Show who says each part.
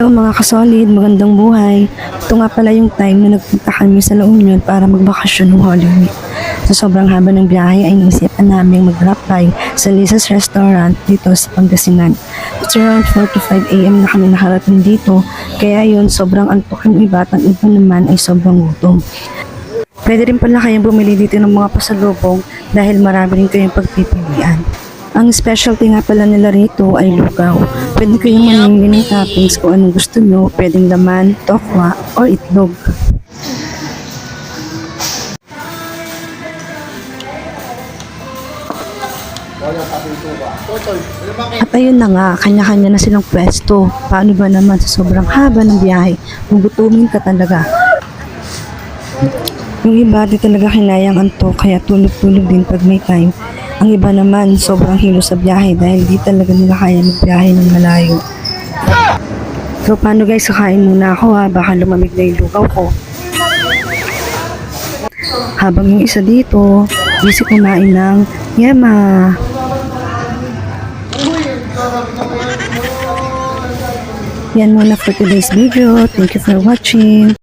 Speaker 1: Hello mga kasolid, magandang buhay. Ito nga pala yung time na nagpunta kami sa La Union para magbakasyon ng Holy Week. Sa sobrang haba ng biyahe ay naisipan namin mag-drop by sa Lisa's Restaurant dito sa Pangasinan. It's around 4 to 5 a.m. na kami nakarating dito, kaya yun sobrang antok yung iba at ang iba naman ay sobrang gutom. Pwede rin pala kayong bumili dito ng mga pasalubong dahil marami rin kayong pagpipilian. Ang specialty nga pala nila rito ay lugaw. Pwede kayong mamili ng toppings kung anong gusto nyo. Pwedeng laman, tokwa, o itlog. At ayun na nga, kanya-kanya na silang pwesto. Paano ba naman sa sobrang haba ng biyahe? Gugutumin ka talaga. Yung iba di talaga kinayang antok kaya tulog-tulog din pag may time. Ang iba naman sobrang hilo sa biyahe dahil di talaga nila kaya magbiyahe ng malayo. So paano guys, kakain muna ako ha, baka lumamig na yung lugaw ko. Habang yung isa dito, busy kumain ng yema. Yan muna for today's video. Thank you for watching.